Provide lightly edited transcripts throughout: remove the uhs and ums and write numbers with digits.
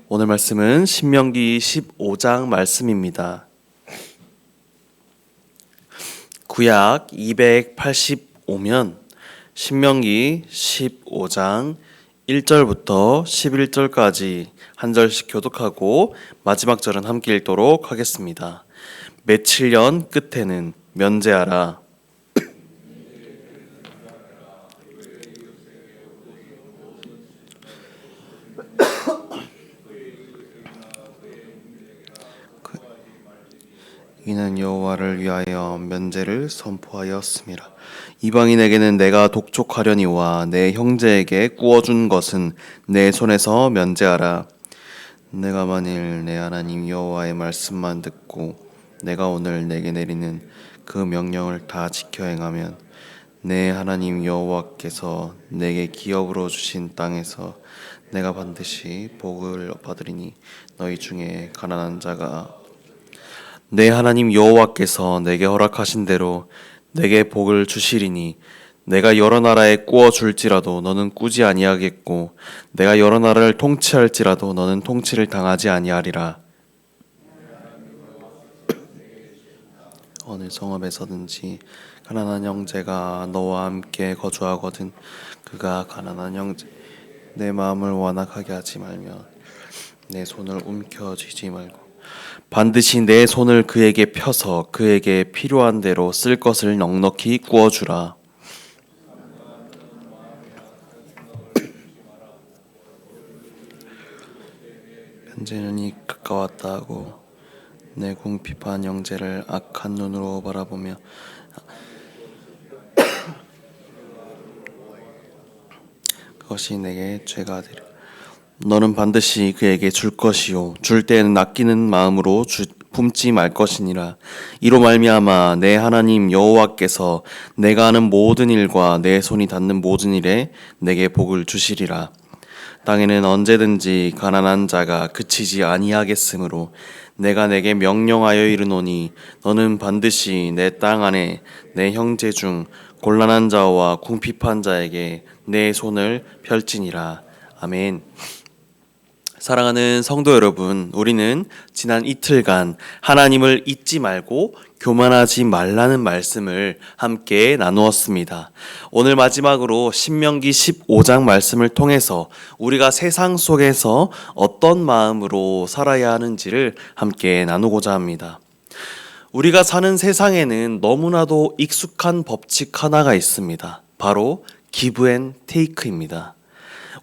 오늘 말씀은 신명기 15장 말씀입니다. 구약 285면 신명기 15장 1절부터 11절까지 한 절씩 교독하고 마지막 절은 함께 읽도록 하겠습니다. 맺힐 년 끝에는 면제하라. 이는 여호와를 위하여 면제를 선포하였음이라. 이방인에게는 내가 독촉하려니와 내 형제에게 구워준 것은 내 손에서 면제하라. 내가 만일 내 하나님 여호와의 말씀만 듣고 내가 오늘 내게 내리는 그 명령을 다 지켜 행하면 내 하나님 여호와께서 내게 기업으로 주신 땅에서 내가 반드시 복을 받으리니 너희 중에 가난한 자가 내 하나님 여호와께서 내게 허락하신 대로 내게 복을 주시리니 내가 여러 나라에 꾸어 줄지라도 너는 꾸지 아니하겠고 내가 여러 나라를 통치할지라도 너는 통치를 당하지 아니하리라. 어느 성읍에서든지 가난한 형제가 너와 함께 거주하거든 그가 가난한 형제 내 마음을 완악하게 하지 말며 내 손을 움켜쥐지 말고 반드시 내 손을 그에게 펴서 그에게 필요한 대로 쓸 것을 넉넉히 구워주라. 현재는 가까웠다 하고 내 궁핍한 형제를 악한 눈으로 바라보며 그것이 내게 죄가 되리라. 너는 반드시 그에게 줄 것이요 줄 때에는 아끼는 마음으로 품지 말 것이니라. 이로 말미암아 내 하나님 여호와께서 내가 하는 모든 일과 내 손이 닿는 모든 일에 내게 복을 주시리라. 땅에는 언제든지 가난한 자가 그치지 아니하겠으므로 내가 내게 명령하여 이르노니 너는 반드시 내 땅 안에 내 형제 중 곤란한 자와 궁핍한 자에게 내 손을 펼지니라. 아멘. 사랑하는 성도 여러분, 우리는 지난 이틀간 하나님을 잊지 말고 교만하지 말라는 말씀을 함께 나누었습니다. 오늘 마지막으로 신명기 15장 말씀을 통해서 우리가 세상 속에서 어떤 마음으로 살아야 하는지를 함께 나누고자 합니다. 우리가 사는 세상에는 너무나도 익숙한 법칙 하나가 있습니다. 바로 기브 앤 테이크입니다.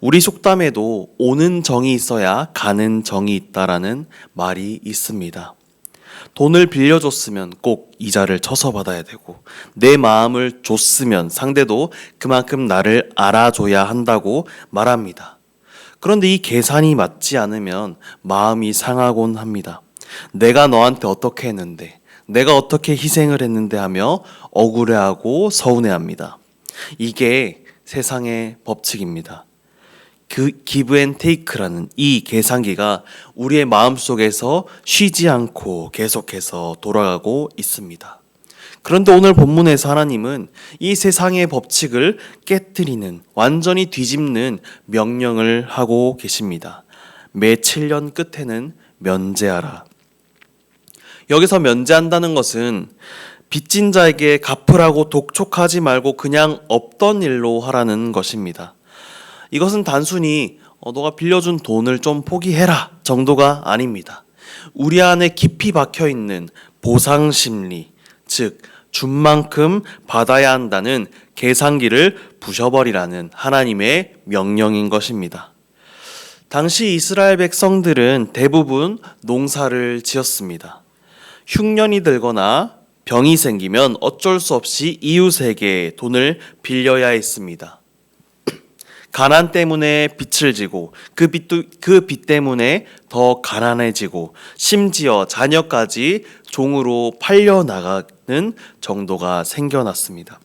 우리 속담에도 오는 정이 있어야 가는 정이 있다라는 말이 있습니다. 돈을 빌려줬으면 꼭 이자를 쳐서 받아야 되고 내 마음을 줬으면 상대도 그만큼 나를 알아줘야 한다고 말합니다. 그런데 이 계산이 맞지 않으면 마음이 상하곤 합니다. 내가 너한테 어떻게 했는데, 내가 어떻게 희생을 했는데 하며 억울해하고 서운해합니다. 이게 세상의 법칙입니다. 그 기브 앤 테이크라는 이 계산기가 우리의 마음속에서 쉬지 않고 계속해서 돌아가고 있습니다. 그런데 오늘 본문에서 하나님은 이 세상의 법칙을 깨뜨리는, 완전히 뒤집는 명령을 하고 계십니다. 매 7년 끝에는 면제하라. 여기서 면제한다는 것은 빚진 자에게 갚으라고 독촉하지 말고 그냥 없던 일로 하라는 것입니다. 이것은 단순히 너가 빌려준 돈을 좀 포기해라 정도가 아닙니다. 우리 안에 깊이 박혀있는 보상심리, 즉 준 만큼 받아야 한다는 계산기를 부셔버리라는 하나님의 명령인 것입니다. 당시 이스라엘 백성들은 대부분 농사를 지었습니다. 흉년이 들거나 병이 생기면 어쩔 수 없이 이웃에게 돈을 빌려야 했습니다. 가난 때문에 빚을 지고 그 빚 때문에 더 가난해지고 심지어 자녀까지 종으로 팔려나가는 정도가 생겨났습니다.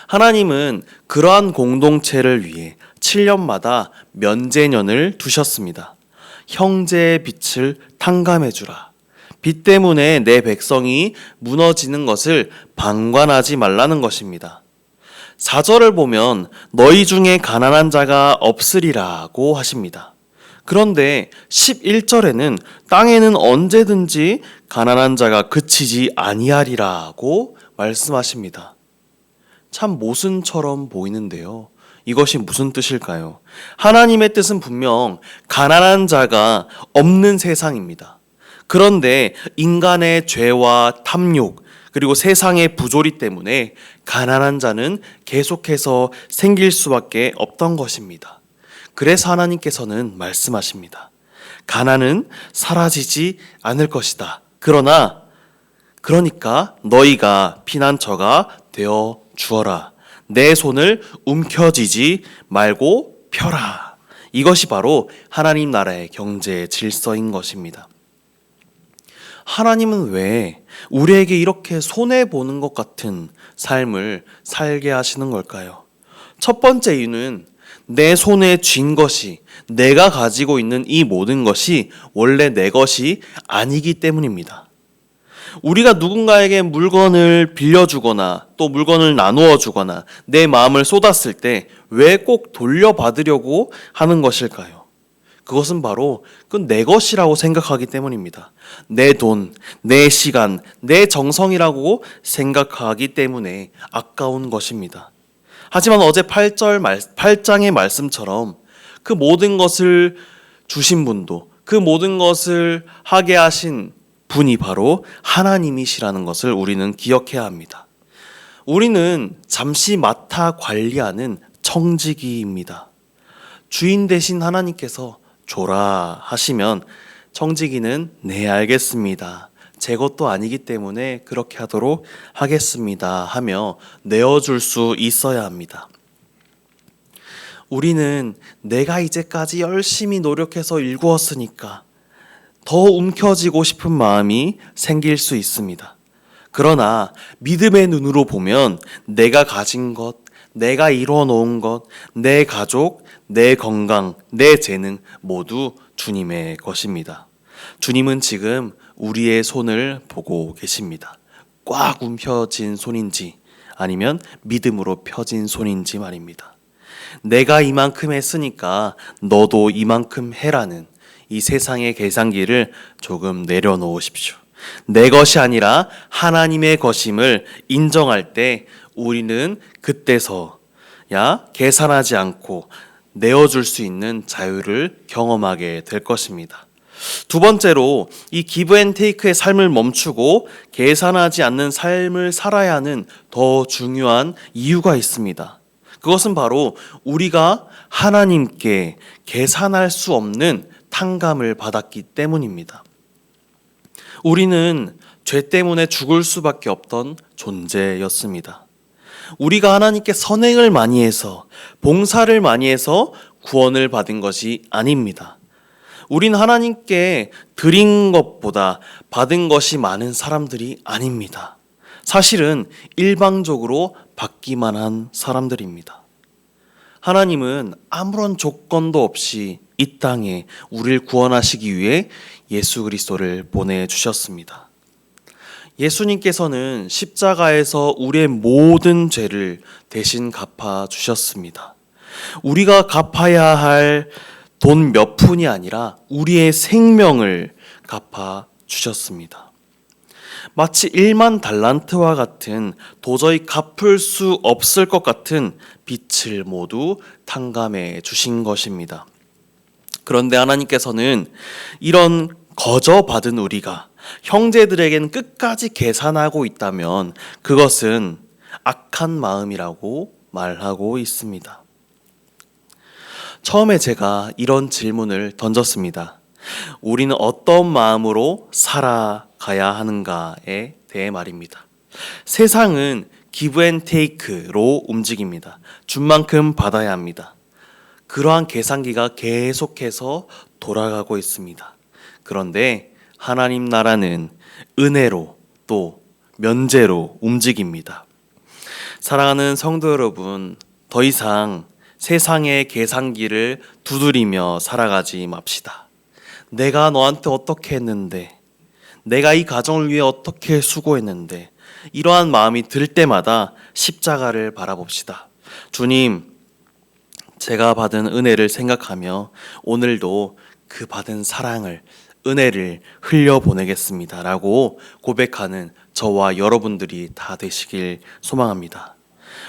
하나님은 그러한 공동체를 위해 7년마다 면제년을 두셨습니다. 형제의 빚을 탕감해주라. 빚 때문에 내 백성이 무너지는 것을 방관하지 말라는 것입니다. 4절을 보면 너희 중에 가난한 자가 없으리라고 하십니다. 그런데 11절에는 땅에는 언제든지 가난한 자가 그치지 아니하리라고 말씀하십니다. 참 모순처럼 보이는데요. 이것이 무슨 뜻일까요? 하나님의 뜻은 분명 가난한 자가 없는 세상입니다. 그런데 인간의 죄와 탐욕, 그리고 세상의 부조리 때문에 가난한 자는 계속해서 생길 수밖에 없던 것입니다. 그래서 하나님께서는 말씀하십니다. 가난은 사라지지 않을 것이다. 그러니까 너희가 피난처가 되어 주어라. 내 손을 움켜쥐지 말고 펴라. 이것이 바로 하나님 나라의 경제 질서인 것입니다. 하나님은 왜 우리에게 이렇게 손해보는 것 같은 삶을 살게 하시는 걸까요? 첫 번째 이유는 내 손에 쥔 것이, 내가 가지고 있는 이 모든 것이 원래 내 것이 아니기 때문입니다. 우리가 누군가에게 물건을 빌려주거나 또 물건을 나누어 주거나 내 마음을 쏟았을 때 왜 꼭 돌려받으려고 하는 것일까요? 그것은 바로 내 것이라고 생각하기 때문입니다. 내 돈, 내 시간, 내 정성이라고 생각하기 때문에 아까운 것입니다. 하지만 어제 8장의 말씀처럼 그 모든 것을 주신 분도, 그 모든 것을 하게 하신 분이 바로 하나님이시라는 것을 우리는 기억해야 합니다. 우리는 잠시 맡아 관리하는 청지기입니다. 주인 대신 하나님께서 줘라 하시면 청지기는 네 알겠습니다. 제 것도 아니기 때문에 그렇게 하도록 하겠습니다 하며 내어줄 수 있어야 합니다. 우리는 내가 이제까지 열심히 노력해서 일구었으니까 더 움켜쥐고 싶은 마음이 생길 수 있습니다. 그러나 믿음의 눈으로 보면 내가 가진 것, 내가 이루어 놓은 것, 내 가족, 내 건강, 내 재능 모두 주님의 것입니다. 주님은 지금 우리의 손을 보고 계십니다. 꽉 움켜진 손인지 아니면 믿음으로 펴진 손인지 말입니다. 내가 이만큼 했으니까 너도 이만큼 해라는 이 세상의 계산기를 조금 내려놓으십시오. 내 것이 아니라 하나님의 것임을 인정할 때 우리는 그때서야 계산하지 않고 내어줄 수 있는 자유를 경험하게 될 것입니다. 두 번째로 이 기브 앤 테이크의 삶을 멈추고 계산하지 않는 삶을 살아야 하는 더 중요한 이유가 있습니다. 그것은 바로 우리가 하나님께 계산할 수 없는 탕감을 받았기 때문입니다. 우리는 죄 때문에 죽을 수밖에 없던 존재였습니다. 우리가 하나님께 선행을 많이 해서, 봉사를 많이 해서 구원을 받은 것이 아닙니다. 우린 하나님께 드린 것보다 받은 것이 많은 사람들이 아닙니다. 사실은 일방적으로 받기만 한 사람들입니다. 하나님은 아무런 조건도 없이 이 땅에 우리를 구원하시기 위해 예수 그리스도를 보내주셨습니다. 예수님께서는 십자가에서 우리의 모든 죄를 대신 갚아주셨습니다. 우리가 갚아야 할 돈 몇 푼이 아니라 우리의 생명을 갚아주셨습니다. 마치 1만 달란트와 같은 도저히 갚을 수 없을 것 같은 빚을 모두 탕감해 주신 것입니다. 그런데 하나님께서는 이런 거저 받은 우리가 형제들에게는 끝까지 계산하고 있다면 그것은 악한 마음이라고 말하고 있습니다. 처음에 제가 이런 질문을 던졌습니다. 우리는 어떤 마음으로 살아가야 하는가에 대해 말입니다. 세상은 기브 앤 테이크로 움직입니다. 준 만큼 받아야 합니다. 그러한 계산기가 계속해서 돌아가고 있습니다. 그런데 하나님 나라는 은혜로 또 면제로 움직입니다. 사랑하는 성도 여러분, 더 이상 세상의 계산기를 두드리며 살아가지 맙시다. 내가 너한테 어떻게 했는데, 내가 이 가정을 위해 어떻게 수고했는데, 이러한 마음이 들 때마다 십자가를 바라봅시다. 주님, 제가 받은 은혜를 생각하며 오늘도 그 받은 사랑을, 은혜를 흘려보내겠습니다 라고 고백하는 저와 여러분들이 다 되시길 소망합니다.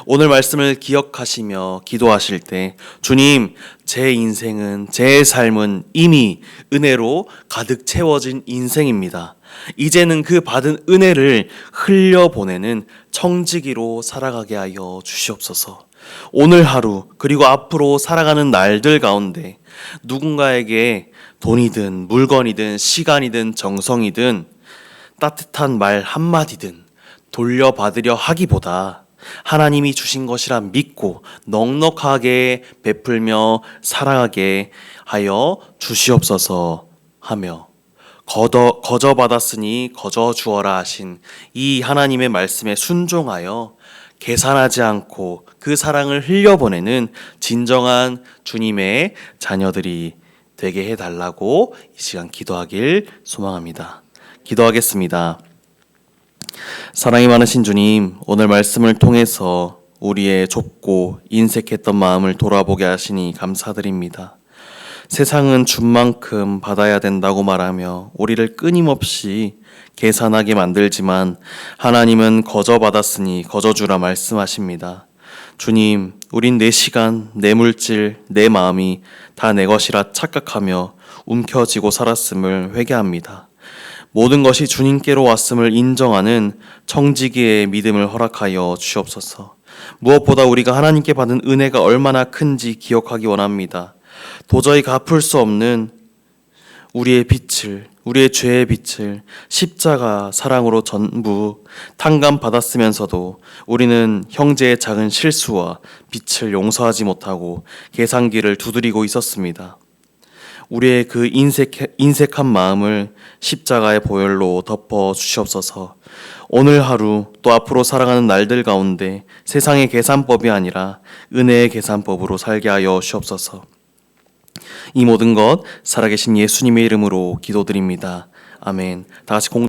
오늘 말씀을 기억하시며 기도하실 때 주님, 제 인생은, 제 삶은 이미 은혜로 가득 채워진 인생입니다. 이제는 그 받은 은혜를 흘려보내는 청지기로 살아가게 하여 주시옵소서. 오늘 하루 그리고 앞으로 살아가는 날들 가운데 누군가에게 돈이든 물건이든 시간이든 정성이든 따뜻한 말 한마디든 돌려받으려 하기보다 하나님이 주신 것이라 믿고 넉넉하게 베풀며 살아가게 하여 주시옵소서 하며 거저 받았으니 거저 주어라 하신 이 하나님의 말씀에 순종하여 계산하지 않고 그 사랑을 흘려보내는 진정한 주님의 자녀들이 되게 해달라고 이 시간 기도하길 소망합니다. 기도하겠습니다. 사랑이 많으신 주님, 오늘 말씀을 통해서 우리의 좁고 인색했던 마음을 돌아보게 하시니 감사드립니다. 세상은 준 만큼 받아야 된다고 말하며 우리를 끊임없이 계산하게 만들지만 하나님은 거저 받았으니 거저 주라 말씀하십니다. 주님, 우린 내 시간, 내 물질, 내 마음이 다 내 것이라 착각하며 움켜쥐고 살았음을 회개합니다. 모든 것이 주님께로 왔음을 인정하는 청지기의 믿음을 허락하여 주옵소서. 무엇보다 우리가 하나님께 받은 은혜가 얼마나 큰지 기억하기 원합니다. 도저히 갚을 수 없는 우리의 빚을, 우리의 죄의 빚을 십자가 사랑으로 전부 탕감받았으면서도 우리는 형제의 작은 실수와 빚을 용서하지 못하고 계산기를 두드리고 있었습니다. 우리의 그 인색한 마음을 십자가의 보혈로 덮어 주시옵소서. 오늘 하루 또 앞으로 살아가는 날들 가운데 세상의 계산법이 아니라 은혜의 계산법으로 살게 하여 주옵소서. 이 모든 것 살아계신 예수님의 이름으로 기도드립니다. 아멘. 다 같이